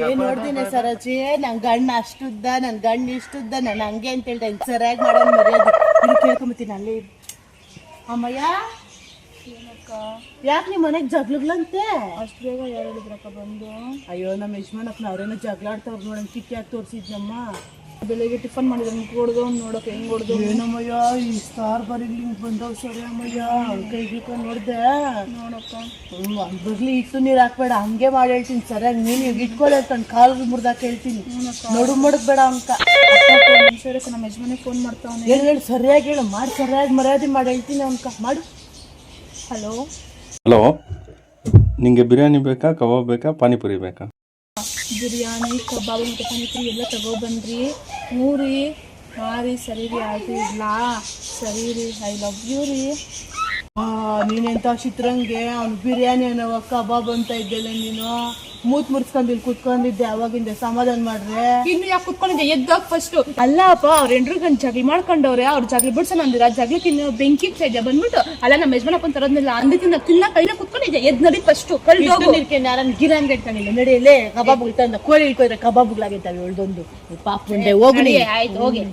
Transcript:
ಏನ್ ನೋಡ್ತೀನಿ ಸರೋಜಿ ನನ್ ಗಂಡ ಅಷ್ಟುದ್ದ ನನ್ ಗಂಡ ಇಷ್ಟುದ್ದ ನಾನು ಹಂಗೆ ಅಂತ ಹೇಳ್ತೇನೆ ಸರಿಯಾಗಿ ಮಾಡೋದು ಮರ್ಯಾದೆ ಇಲ್ಲಿ ಕೇಳ್ಕೊಂಬತ್ತೀನಿ ಅಲ್ಲೇ ಅಮ್ಮಯ್ಯ ಯಾಕೆ ನಿಮ್ಮ ಮನೆಗೆ ಜಗ್ಲಂತೆ ಅಷ್ಟು ಬೇಗ ಯಾರು ಹೇಳಿದ್ರಕ್ಕ ಬಂದು? ಅಯ್ಯೋ ನಮ್ಮ ಯಜಮಾನಪ್ಪನ ಅವ್ರೇನೋ ಜಗ್ಲಾಡ್ತಾವ್ರು ನೋಡಂಗ್ ಕಿಕ್ಕಿ ಹಾಕಿ ತೋರಿಸಿದ್ನಮ್ಮ. ಬೆಳಿಗ್ಗೆ ಟಿಫನ್ ಮಾಡಿದ್ರೆ ಹೊಡ್ದು ನೋಡಕ್ಕೆ ಹೆಂಗ್ ಹೊಡ್ದು ಏನಮ್ಮಯ್ಯ ಈ ಸ್ಟಾರ್ ಬರೀಲಿ ಹಿಂಗ್ ಬಂದವ್ ಸರಿ ಅಮ್ಮಯ್ಯ ಕೈ ಗಿಕ್ಕ ನೋಡ್ದೆ ನೋಡಕ್ಕ. ಬರ್ಲಿ ಇಟ್ಟು ನೀರು ಹಾಕ್ಬೇಡ ಹಂಗೆ ಮಾಡಿ ಹೇಳ್ತೀನಿ ಸರಿಯಾಗಿ ನೀನು ಈಗ ಇಟ್ಕೊಳ್ಳಿ ಹೇಳ್ತಾನೆ ಕಾಲು ಮುರ್ದಾಕ ಹೇಳ್ತೀನಿ ನಡು ಮಡಗ್ಬೇಡ ಅಂಕ. ಸರಿ ನಮ್ಮ ಯಜಮಾನಿಗೆ ಫೋನ್ ಮಾಡ್ತಾವನೆ. ಹೇಳಿ ಸರಿಯಾಗಿ ಹೇಳು ಮಾಡಿ ಸರಿಯಾಗಿ ಮರ್ಯಾದೆ ಮಾಡಿ ಹೇಳ್ತೀನಿ ಅವನ್ಕ ಮಾಡು. ಹಲೋ ಹಲೋ, ನಿಮಗೆ ಬಿರಿಯಾನಿ ಬೇಕಾ, ಕಬಾಬ್ ಬೇಕಾ, ಪಾನಿಪುರಿ ಬೇಕಾ? ಬಿರಿಯಾನಿ ಕಬಾಬ್ ಮತ್ತು ಪಾನಿಪುರಿ ಎಲ್ಲ ತಗೊಬನ್ರಿ. ಹ್ಞೂ ರೀ, ಹಾಂ ರೀ, ಸರಿ ರೀ, ಆಯ್ತು ಇಡ್ಲಾ? ಸರಿ ರೀ, ಐ ಲವ್ ಯು ರೀ. ನೀನೆಂತ ಚಿತ್ರಂಗೆ ಅವ್ನು ಬಿರಿಯಾನಿ ಅನ್ನೋ ಕಬಾಬ್ ಅಂತ ಇದ್ದಲ್ಲ ನೀನು ಮೂತ್ ಮುರ್ಸ್ಕೊಂಡು ಇಲ್ಲಿ ಕುತ್ಕೊಂಡಿದ್ದೆ ಅವಾಗಿಂದ ಸಮಾಧಾನ ಮಾಡ್ರೆ. ಇನ್ನು ಯಾಕೆ ಕುತ್ಕೊಂಡಿದ್ದೆ ಎದ್ದಾಗ ಫಸ್ಟ್ ಅಲ್ಲಪ್ಪ ಅವ್ರ ಎಂಟ್ರು ಗಂಟೆ ಜಗ್ಲಿ ಮಾಡ್ಕೊಂಡವ್ರೆ. ಅವ್ರು ಜಗ್ಲಿ ಬಿಡ್ಸೋಣ ಅಂದಿರ ಜಗ್ಲಿಕ್ಕೆ ಇನ್ನು ಬೆಂಕಿ ಇದ್ದೆ ಬಂದ್ಬಿಟ್ಟು ಅಲ್ಲ ನಮ್ಮ ಯಜಮಾನಪ್ಪ ತರೋದಿಲ್ಲ ಅಂದಿದ್ದ ತಿನ್ನ ಕೈನ ಕುತ್ಕೊಂಡಿದ್ದೆ ಎದ್ ನಡಿ ಫಸ್ಟ್ ನಾನು ಗಿರಾನ್ ಇಟ್ಕೊಂಡಿಲ್ಲ ನಡೆಯಲೇ ಕಬಾಬ್ ತಂದ ಕೋಳಿ ಇಟ್ಕೋದ್ರೆ ಕಬಾಬ್ಗಳಾಗಿದ್ದಾವೆ ಒಳ್ದೊಂದು ಪಾಪ ಮುಂದೆ ಹೋಗಿ ಆಯ್ತು ಹೋಗಿ